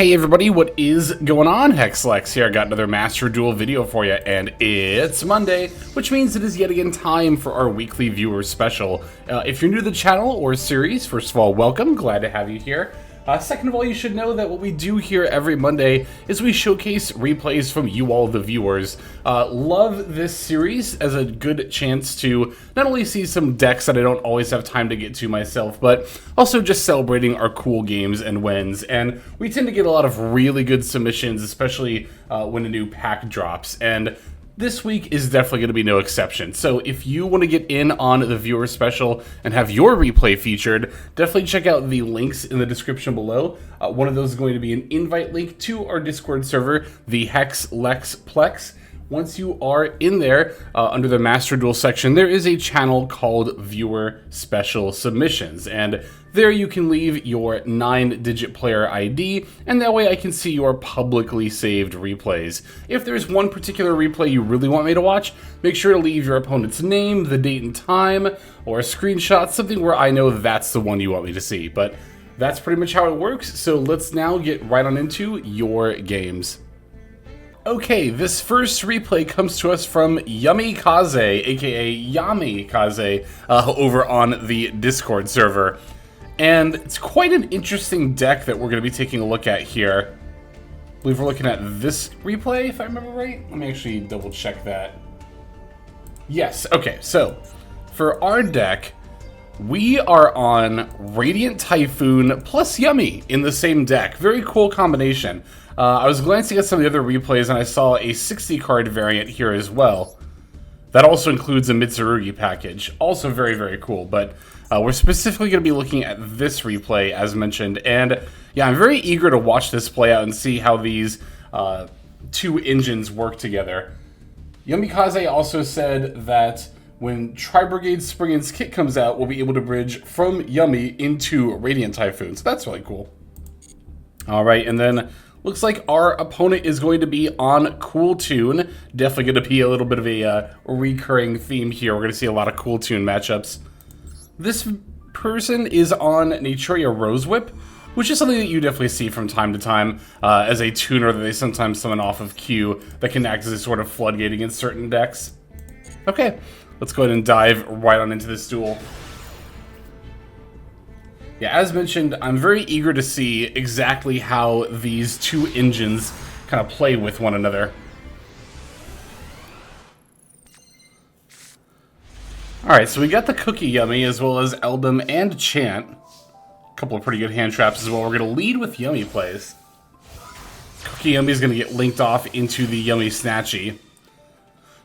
Hey everybody, what is going on? Hexlex here. I got another Master Duel video for you, and it's Monday, which means it is yet again time for our weekly viewer special. If you're new to the channel or series, first of all, welcome. Glad to have you here. Second of all, you should know that what we do here every Monday is we showcase replays from you all, the viewers. Love this series as a good chance to not only see some decks that I don't always have time to get to myself, but also just celebrating our cool games and wins. And we tend to get a lot of really good submissions, especially when a new pack drops. And this week is definitely going to be no exception. So if you want to get in on the viewer special and have your replay featured, definitely check out the links in the description below. One of those is going to be an invite link to our Discord server, the Hexlexplex. Once you are in there, under the Master Duel section, there is a channel called Viewer Special Submissions, and there you can leave your 9-digit player ID, and that way I can see your publicly saved replays. If there's one particular replay you really want me to watch, make sure to leave your opponent's name, the date and time, or a screenshot, something where I know that's the one you want me to see. But that's pretty much how it works, so let's now get right on into your games. Okay, this first replay comes to us from Yummy Kaze, aka Yami Kaze, over on the Discord server. And it's quite an interesting deck that we're going to be taking a look at here. I believe we're looking at this replay, if I remember right. Let me actually double check that. Yes, okay, so for our deck, we are on Radiant Typhoon plus Yummy in the same deck. Very cool combination. I was glancing at some of the other replays and I saw a 60 card variant here as well. That also includes a Mitsurugi package. Also very, very cool. But we're specifically going to be looking at this replay as mentioned. And yeah, I'm very eager to watch this play out and see how these two engines work together. Yummy Kaze also said that when Tri-Brigade Springen's kit comes out, we'll be able to bridge from Yummy into Radiant Typhoon. So that's really cool. Alright, and then looks like our opponent is going to be on Cool Tune. Definitely going to be a little bit of a recurring theme here. We're going to see a lot of Cool Tune matchups. This person is on Naturia Rose Whip, which is something that you definitely see from time to time as a tuner that they sometimes summon off of queue that can act as a sort of floodgate against certain decks. Okay, let's go ahead and dive right on into this duel. Yeah, as mentioned, I'm very eager to see exactly how these two engines kind of play with one another. Alright, so we got the Cookie Yummy as well as Eldum and Chant. A couple of pretty good hand traps as well. We're going to lead with Yummy plays. Cookie Yummy is going to get linked off into the Yummy Snatchy.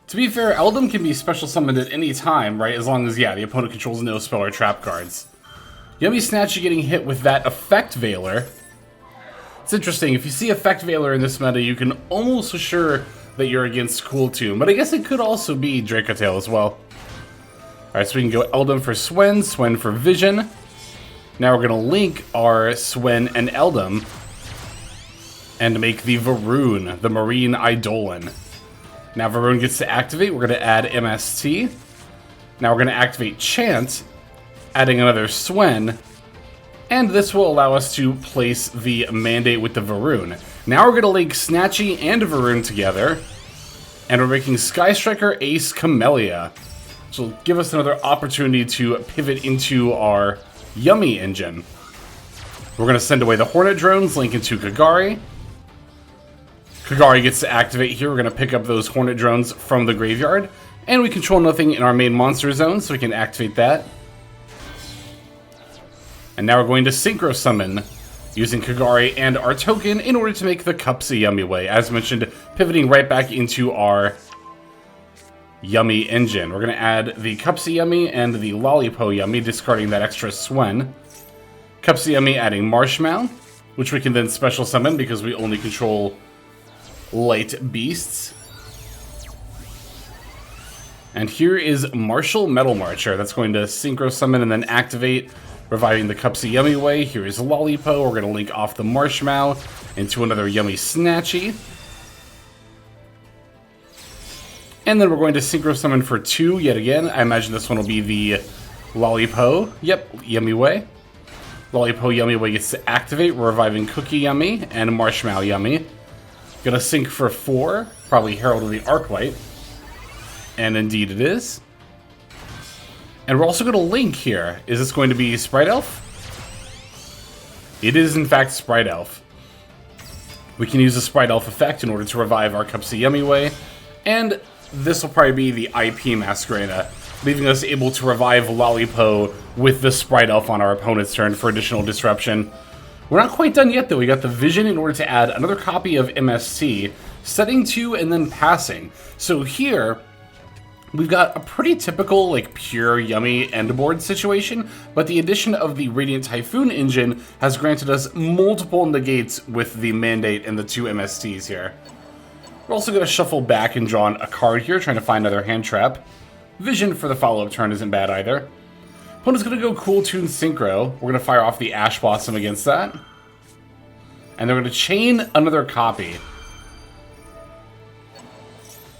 To be fair, Eldum can be special summoned at any time, right? As long as, yeah, the opponent controls no spell or trap cards. Yummy Snatchy getting hit with that Effect Veiler. It's interesting, if you see Effect Veiler in this meta, you can almost assure that you're against Cool Tune, but I guess it could also be Dracotail as well. Alright, so we can go Eldum for Swen, Swen for Vision. Now we're going to link our Swen and Eldum and make the Varun, the Marine Eidolon. Now Varun gets to activate, we're going to add MST. Now we're going to activate Chant, adding another Swen, and this will allow us to place the Mandate with the Varun. Now we're going to link Snatchy and Varun together, and we're making Sky Striker Ace Camellia. So it'll give us another opportunity to pivot into our Yummy engine. We're going to send away the Hornet Drones, link into Kagari. Kagari gets to activate here. We're going to pick up those Hornet Drones from the graveyard, and we control nothing in our main monster zone, so we can activate that. And now we're going to Synchro Summon using Kagari and our token in order to make the Cupsy Yummy way. As mentioned, pivoting right back into our Yummy engine. We're going to add the Cupsy Yummy and the Lollipo Yummy, discarding that extra Swen. Cupsy Yummy adding Marshmallow, which we can then special summon because we only control light beasts. And here is Martial Metal Marcher. That's going to Synchro Summon and then activate, reviving the Cupsy Yummy way. Here is Lollipo. We're going to link off the Marshmallow into another Yummy Snatchy. And then we're going to Synchro Summon for 2 yet again. I imagine this one will be the Lollipo. Yep, Yummy way. Lollipop Yummy gets to activate. We're reviving Cookie Yummy and Marshmallow Yummy. Gonna sync for 4, probably Herald of the Arclight. And indeed it is. And we're also gonna link here. Is this going to be Sprite Elf? It is in fact Sprite Elf. We can use the Sprite Elf effect in order to revive our Cupsy Yummy Way. And this will probably be the IP Masquerena, leaving us able to revive Lollipop with the Sprite Elf on our opponent's turn for additional disruption. We're not quite done yet though. We got the Vision in order to add another copy of MST, setting 2 and then passing. So here, we've got a pretty typical, like, pure Yummy end board situation, but the addition of the Radiant Typhoon engine has granted us multiple negates with the Mandate and the 2 MSTs here. We're also going to shuffle back and draw a card here, trying to find another hand trap. Vision for the follow-up turn isn't bad either. Opponent's going to go Cool Tune Synchro. We're going to fire off the Ash Blossom against that. And they're going to chain another copy.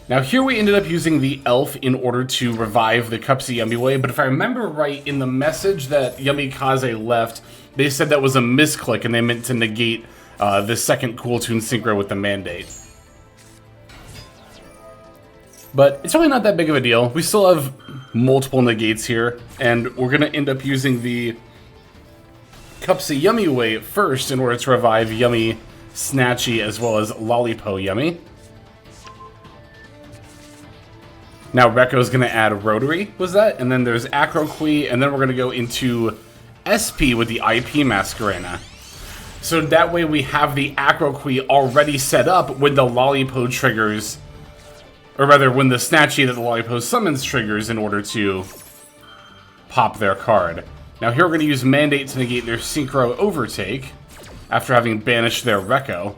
Now here we ended up using the Elf in order to revive the Cupsy Yummy Way, but if I remember right, in the message that Yummy Kaze left, they said that was a misclick and they meant to negate the second Cool Tune Synchro with the Mandate. But it's really not that big of a deal. We still have multiple negates here, and we're going to end up using the Cupsy Yummy Way first in order to revive Yummy Snatchy as well as Lollipop Yummy. Now Rekko's going to add Rotary, was that? And then there's Acroquee, and then we're going to go into SP with the IP Masquerena. So that way we have the Acroquee already set up when the Lollipop triggers, or rather when the Snatchy that the Lollipop summons triggers in order to pop their card. Now here we're going to use Mandate to negate their Synchro Overtake after having banished their Rekko.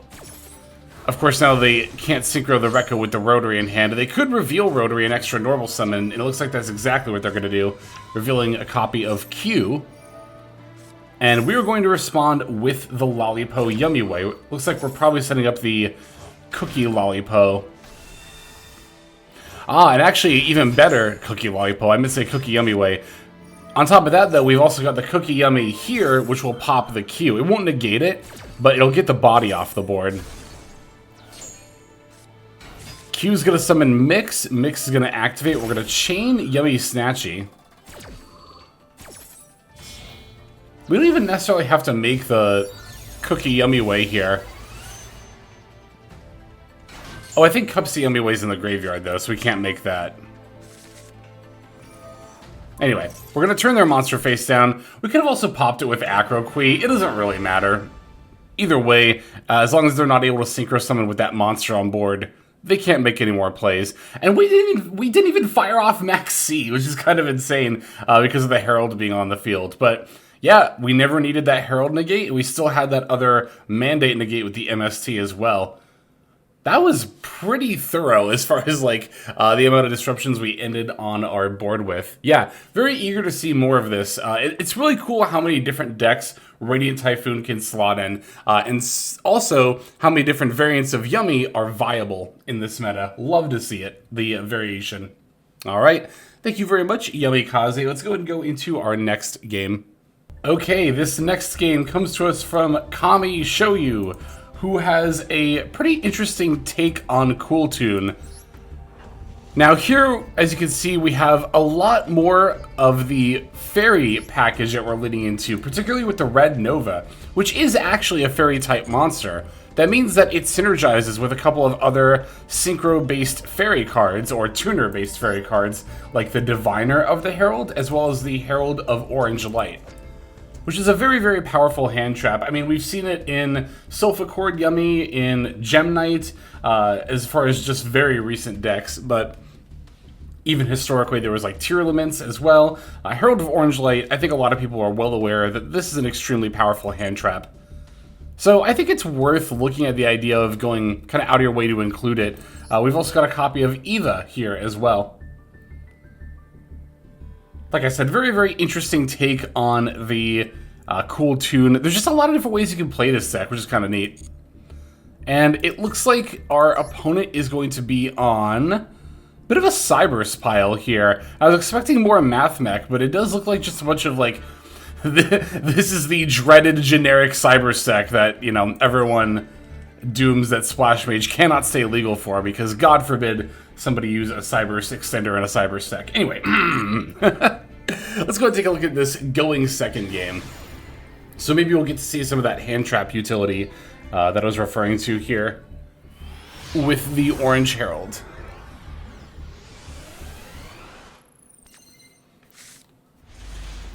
Of course, now they can't synchro the Rekko with the Rotary in hand. They could reveal Rotary an extra normal summon, and it looks like that's exactly what they're going to do, revealing a copy of Q. And we are going to respond with the Lollipop Yummy Way. Looks like we're probably setting up the Cookie Lollipop. Ah, and actually, even better, Cookie Lollipop. I meant to say Cookie Yummy Way. On top of that, though, we've also got the Cookie Yummy here, which will pop the Q. It won't negate it, but it'll get the body off the board. Q's going to summon Mix. Mix is going to activate. We're going to chain Yummy Snatchy. We don't even necessarily have to make the Cookie Yummy Way here. Oh, I think Cupsy Yummy Way's in the graveyard, though, so we can't make that. Anyway, we're going to turn their monster face down. We could have also popped it with Acroquee. It doesn't really matter. Either way, as long as they're not able to synchro summon with that monster on board, they can't make any more plays. And we didn't even fire off Max C, which is kind of insane because of the Herald being on the field. But yeah, we never needed that Herald negate. We still had that other Mandate negate with the MST as well. That was pretty thorough as far as like the amount of disruptions we ended on our board with. Yeah, very eager to see more of this. It's really cool how many different decks Radiant Typhoon can slot in, and also how many different variants of Yummy are viable in this meta. Love to see it, the variation. All right, thank you very much, Yummy Kaze. Let's go and go into our next game. Okay, this next game comes to us from Kami Shoyu, who has a pretty interesting take on Cool Tune. Now here, as you can see, we have a lot more of the fairy package that we're leading into, particularly with the Red Nova, which is actually a fairy-type monster. That means that it synergizes with a couple of other synchro-based fairy cards, or tuner-based fairy cards, like the Diviner of the Herald, as well as the Herald of Orange Light, which is a very, very powerful hand trap. I mean, we've seen it in Sulfur Yummy, in Gem Knight, as far as just very recent decks, but even historically there was like Tearlaments as well. Herald of Orange Light, I think a lot of people are well aware that this is an extremely powerful hand trap. So I think it's worth looking at the idea of going kind of out of your way to include it. We've also got a copy of Eva here as well. Like I said, very, very interesting take on the Cool Tune. There's just a lot of different ways you can play this deck, which is kind of neat. And it looks like our opponent is going to be on a bit of a Cybers pile here. I was expecting more Math Mech, but it does look like just a bunch of like This is the dreaded generic cyber stack that, you know, everyone dooms that Splash Mage cannot stay legal for because, God forbid, somebody use a cyber extender in a cyber stack. Anyway, let's go and take a look at this going second game. So maybe we'll get to see some of that hand trap utility that I was referring to here with the Orange Herald.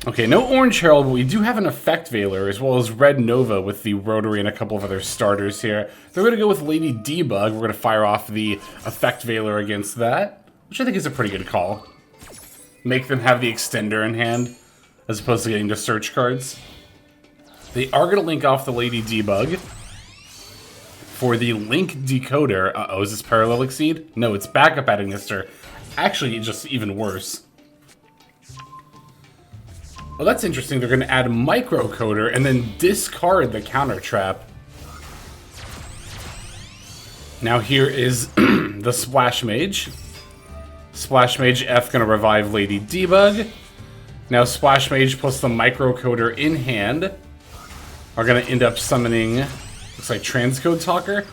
Okay, no Orange Herald, but we do have an Effect Veiler, as well as Red Nova with the Rotary and a couple of other starters here. They're going to go with Lady Debug. We're going to fire off the Effect Veiler against that, which I think is a pretty good call. Make them have the Extender in hand, as opposed to getting to search cards. They are going to link off the Lady Debug for the Link Decoder. Uh-oh, is this Parallel Exceed? No, it's Backup Adagnister. Actually, just even worse. Well, that's interesting. They're going to add Microcoder and then discard the counter trap. Now here is the Splash Mage. Splash Mage F going to revive Lady Debug. Now Splash Mage plus the Microcoder in hand are going to end up summoning, looks like Transcode Talker.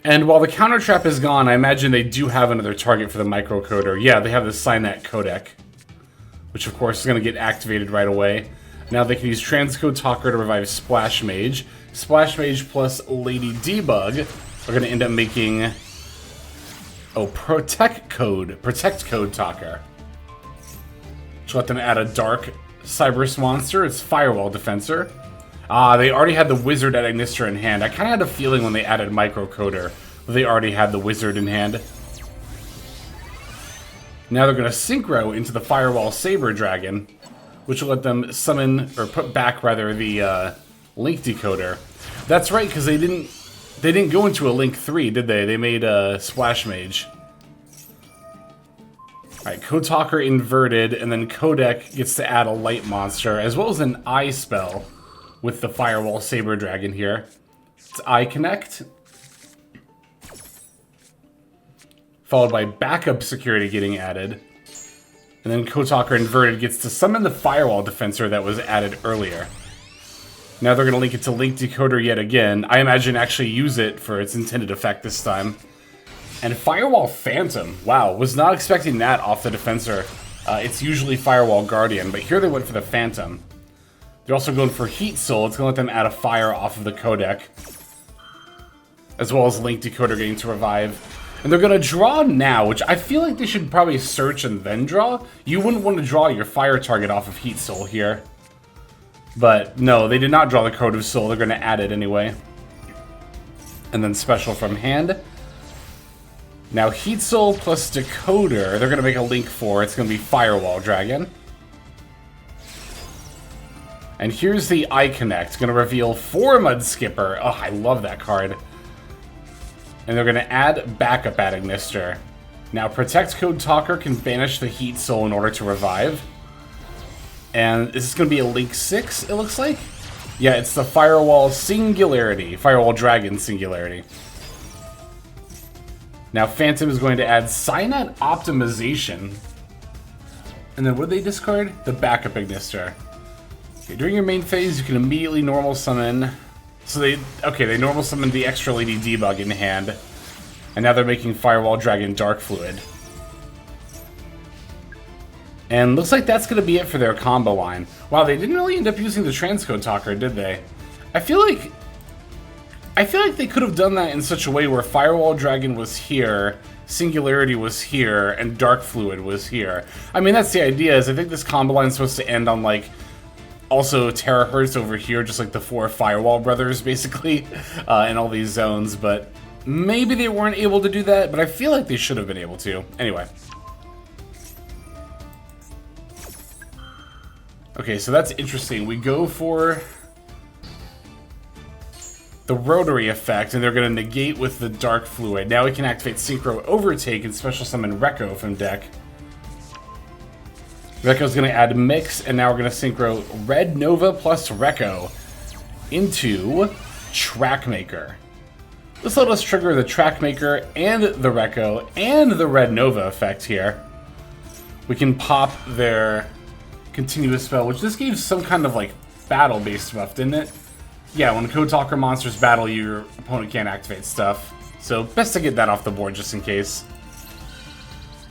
And while the counter trap is gone, I imagine they do have another target for the Microcoder. Yeah, they have the Signet Codec, which of course is going to get activated right away. Now they can use Transcode Talker to revive Splash Mage. Splash Mage plus Lady Debug are going to end up making, Protect Code Talker. Which let them add a Dark Cyberus monster. It's Firewall Defensor. They already had the Wizard at Ignister in hand. I kind of had a feeling when they added Microcoder, they already had the Wizard in hand. Now they're going to Synchro into the Firewall Saber Dragon, which will let them summon, or put back rather, the Link Decoder. That's right, because they didn't go into a Link 3, did they? They made a Splash Mage. Alright, Code Talker inverted, and then Codec gets to add a Light Monster, as well as an Eye spell with the Firewall Saber Dragon here. It's Eye Connect, followed by Backup Security getting added. And then Code Talker Inverted gets to summon the Firewall Defensor that was added earlier. Now they're going to link it to Link Decoder yet again. I imagine actually use it for its intended effect this time. And Firewall Phantom. Wow, was not expecting that off the Defensor. It's usually Firewall Guardian, but here they went for the Phantom. They're also going for Heat Soul. It's going to let them add a fire off of the Codec, as well as Link Decoder getting to revive. And they're going to draw now, which I feel like they should probably search and then draw. You wouldn't want to draw your fire target off of Heat Soul here. But no, they did not draw the Code of Soul. They're going to add it anyway. And then special from hand. Now Heat Soul plus Decoder, they're going to make a Link 4. It's going to be Firewall Dragon. And here's the Eye Connect. Going to reveal 4 Mud Skipper. Oh, I love that card. And they're going to add Backup Adagnister. Now, Protect Code Talker can banish the Heat Soul in order to revive. And is this going to be a Link 6, it looks like? Yeah, it's the Firewall Singularity. Firewall Dragon Singularity. Now, Phantom is going to add Signet Optimization. And then what do they discard? The Backup Ignister. Okay, during your main phase, you can immediately normal summon... So they normal summoned the extra Lady Debug in hand, and now they're making Firewall Dragon Dark Fluid. And looks like that's going to be it for their combo line. Wow, they didn't really end up using the Transcode Talker, did they? I feel like they could have done that in such a way where Firewall Dragon was here, Singularity was here, and Dark Fluid was here. I mean, that's the idea, is I think this combo line is supposed to end on, like, also Terahertz over here, just like the 4 Firewall brothers, basically, in all these zones, but maybe they weren't able to do that, but I feel like they should have been able to. Anyway. Okay, so that's interesting. We go for the Rotary effect, and they're going to negate with the Dark Fluid. Now we can activate Synchro Overtake and special summon Rekko from deck. Rekko's going to add Mix, and now we're going to Synchro Red Nova plus Rekko into Trackmaker. This let us trigger the Trackmaker and the Rekko and the Red Nova effect here. We can pop their continuous spell, which this gave some kind of like battle-based buff, didn't it? Yeah, when Code Talker monsters battle, your opponent can't activate stuff. So best to get that off the board just in case.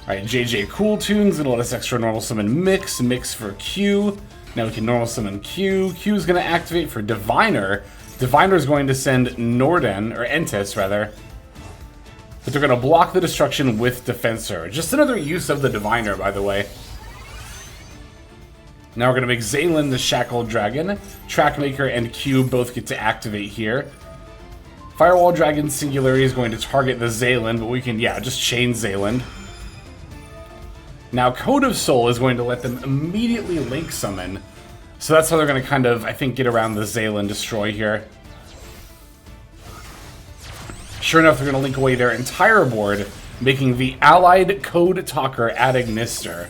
Alright, JJ Cool Tune's gonna let us extra normal summon Mix for Q. Now we can normal summon Q. Q is gonna activate for Diviner. Diviner is going to send Norden, or Entis rather. But they're gonna block the destruction with Defensor. Just another use of the Diviner, by the way. Now we're gonna make Zaylin the Shackled Dragon. Trackmaker and Q both get to activate here. Firewall Dragon Singularity is going to target the Zaylin, but we can, yeah, just chain Zaylin. Now, Code of Soul is going to let them immediately Link Summon. So that's how they're going to kind of, I think, get around the Zaylin Destroy here. Sure enough, they're going to link away their entire board, making the allied Code Talker Adagnister.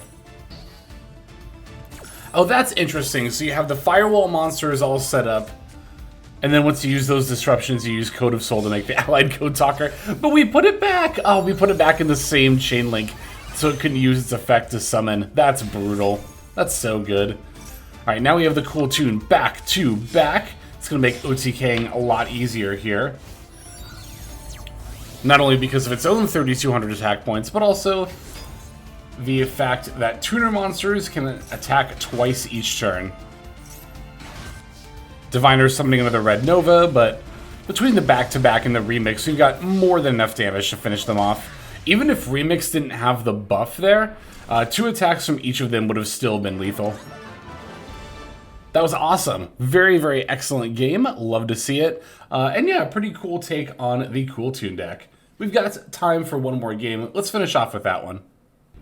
Oh, that's interesting. So you have the Firewall monsters all set up. And then once you use those disruptions, you use Code of Soul to make the allied Code Talker. But we put it back! Oh, we put it back in the same chain link, so it couldn't use its effect to summon. That's brutal. That's so good. Alright, now we have the cool tune back to back. It's going to make OTKing a lot easier here. Not only because of its own 3,200 attack points, but also the fact that tuner monsters can attack twice each turn. Diviner's summoning another Red Nova, but between the back-to-back and the remix, we've got more than enough damage to finish them off. Even if Remix didn't have the buff there, 2 attacks from each of them would have still been lethal. That was awesome. Very, very excellent game. Love to see it. And yeah, pretty cool take on the Cool Tune deck. We've got time for one more game. Let's finish off with that one.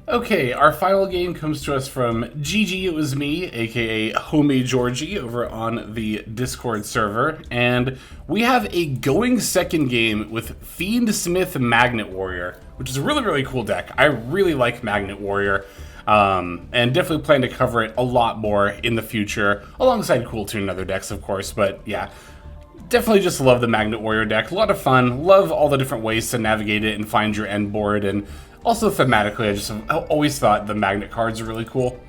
Okay, our final game comes to us from GG It Was Me, aka Homie Georgie, over on the Discord server. And we have a going second game with Fiend Smith Magnet Warrior, which is a really, really cool deck. I really like Magnet Warrior, and definitely plan to cover it a lot more in the future, alongside Cool Tune and other decks, of course. But yeah, definitely just love the Magnet Warrior deck. A lot of fun. Love all the different ways to navigate it and find your end board. And also thematically, I always thought the Magnet cards are really cool.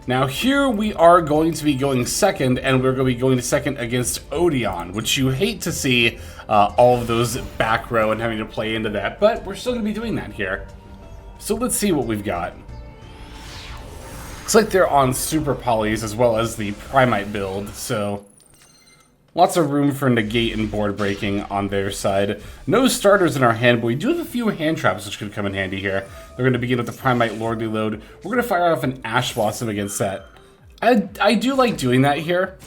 Now here we are going to be going second, and we're going to be going to second against Odeon, which you hate to see all of those back row and having to play into that, but we're still going to be doing that here. So let's see what we've got. Looks like they're on Super Polys as well as the Primite build, so lots of room for negate and board breaking on their side. No starters in our hand, but we do have a few hand traps which could come in handy here. They're going to begin with the Primite Lordly Load. We're going to fire off an Ash Blossom against that. I do like doing that here.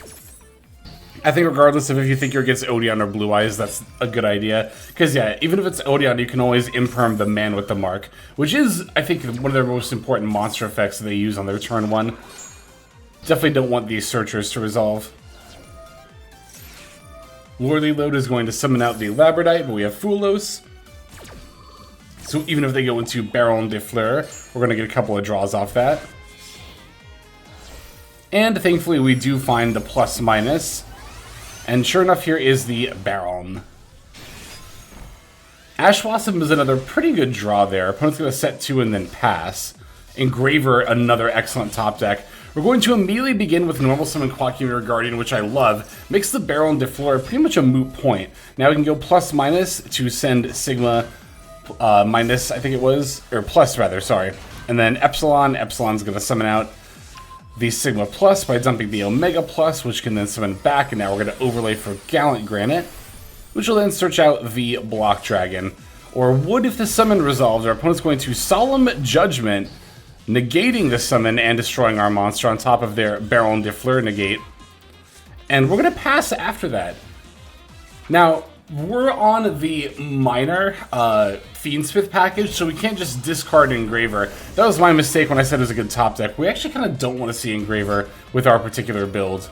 I think regardless of if you think you're against Odeon or Blue Eyes, that's a good idea. Because yeah, even if it's Odeon, you can always imperm the Man with the Mark, which is, I think, one of their most important monster effects that they use on their turn 1. Definitely don't want these Searchers to resolve. Lordly Load is going to summon out the Labradite, but we have Fulos. So even if they go into Baron de Fleur, we're going to get a couple of draws off that. And thankfully we do find the plus minus. And sure enough, here is the Baron. Ash Blossom is another pretty good draw there. Opponent's going to set 2 and then pass. Engraver, another excellent top deck. We're going to immediately begin with normal summon Quackmere Guardian, which I love. Makes the Baron de Fleur pretty much a moot point. Now we can go plus minus to send Sigma minus, I think it was, or plus rather, sorry. And then Epsilon. Epsilon's going to summon out the Sigma plus by dumping the Omega plus, which can then summon back. And now we're going to overlay for Gallant Granite, which will then search out the Block Dragon. Or would if the summon resolves. Our opponent's going to Solemn Judgment, negating the summon and destroying our monster on top of their Baron de Fleur negate. And we're going to pass after that. Now, we're on the minor Fiendsmith package, so we can't just discard Engraver. That was my mistake when I said it was a good top deck. We actually kind of don't want to see Engraver with our particular build.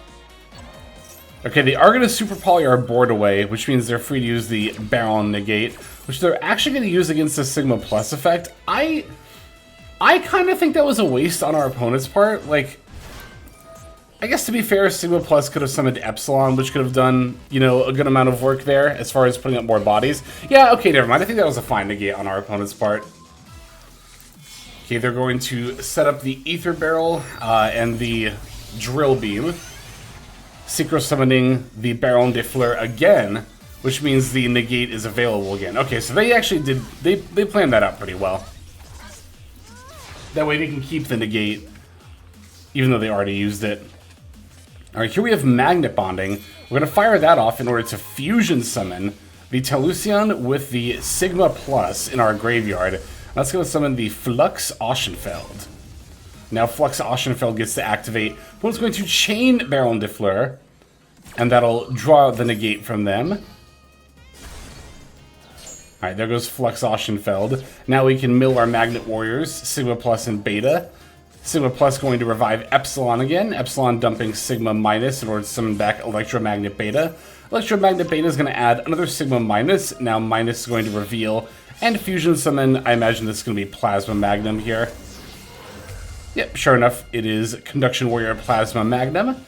Okay, they are going to Super Poly our board away, which means they're free to use the Baron negate, which they're actually going to use against the Sigma Plus effect. I kind of think that was a waste on our opponent's part. Like, I guess to be fair, Sigma Plus could have summoned Epsilon, which could have done, you know, a good amount of work there as far as putting up more bodies. Yeah, okay, never mind. I think that was a fine negate on our opponent's part. Okay, they're going to set up the Ether Barrel and the Drill Beam, Synchro Summoning the Baron de Fleur again, which means the negate is available again. Okay, so they actually did, they planned that out pretty well. That way they can keep the negate, even though they already used it. Alright, here we have Magnet Bonding. We're going to fire that off in order to fusion summon the Talusion with the Sigma Plus in our graveyard. That's going to summon the Flux Oschenfeld. Now Flux Oschenfeld gets to activate, but it's going to chain Baron de Fleur, and that'll draw the negate from them. Alright, there goes Flux Oschenfeld. Now we can mill our Magnet Warriors, Sigma Plus and Beta. Sigma Plus going to revive Epsilon again. Epsilon dumping Sigma Minus in order to summon back Electromagnet Beta. Electromagnet Beta is going to add another Sigma Minus. Now Minus is going to reveal and fusion summon. I imagine this is going to be Plasma Magnum here. Yep, sure enough, it is Conduction Warrior Plasma Magnum.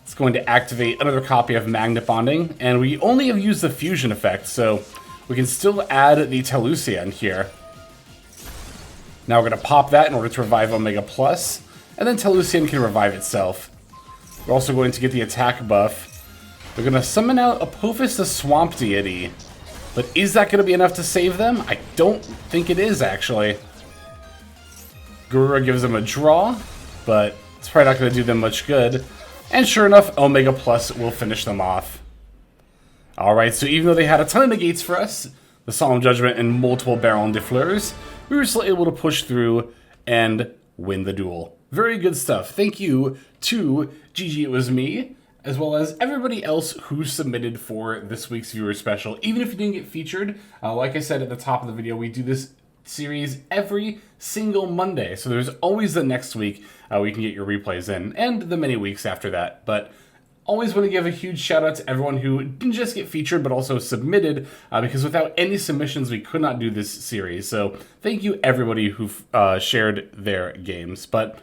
It's going to activate another copy of Magnet Bonding, and we only have used the fusion effect, so we can still add the Talusion here. Now we're going to pop that in order to revive Omega Plus, and then Talusion can revive itself. We're also going to get the attack buff. We're going to summon out Apophis the Swamp Deity. But is that going to be enough to save them? I don't think it is, actually. Garura gives them a draw, but it's probably not going to do them much good. And sure enough, Omega Plus will finish them off. Alright, so even though they had a ton of negates for us, the Solemn Judgment and multiple Baron de Fleurs, we were still able to push through and win the duel. Very good stuff. Thank you to GG It Was Me, as well as everybody else who submitted for this week's viewer special. Even if you didn't get featured, like I said at the top of the video, we do this series every single Monday. So there's always the next week where you can get your replays in, and the many weeks after that. But always want to give a huge shout out to everyone who didn't just get featured, but also submitted, because without any submissions, we could not do this series. So thank you everybody who shared their games. But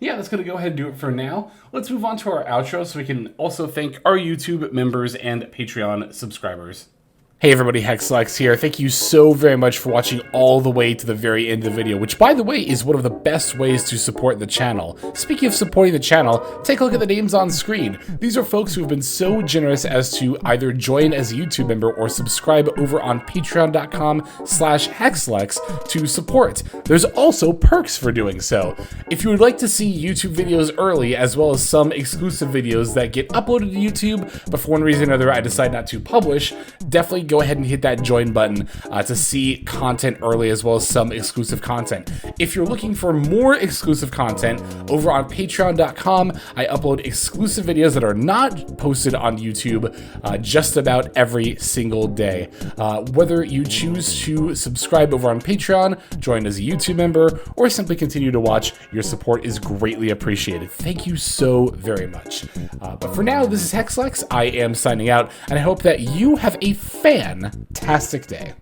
yeah, that's going to go ahead and do it for now. Let's move on to our outro so we can also thank our YouTube members and Patreon subscribers. Hey everybody, Hexlex here. Thank you so very much for watching all the way to the very end of the video, which by the way is one of the best ways to support the channel. Speaking of supporting the channel, take a look at the names on screen. These are folks who have been so generous as to either join as a YouTube member or subscribe over on patreon.com/Hexlex to support. There's also perks for doing so. If you would like to see YouTube videos early, as well as some exclusive videos that get uploaded to YouTube, but for one reason or another I decide not to publish, definitely go ahead and hit that join button to see content early, as well as some exclusive content. If you're looking for more exclusive content, over on patreon.com, I upload exclusive videos that are not posted on YouTube just about every single day. Whether you choose to subscribe over on Patreon, join as a YouTube member, or simply continue to watch, your support is greatly appreciated. Thank you so very much. But for now, this is Hexlex. I am signing out, and I hope that you have a fantastic day.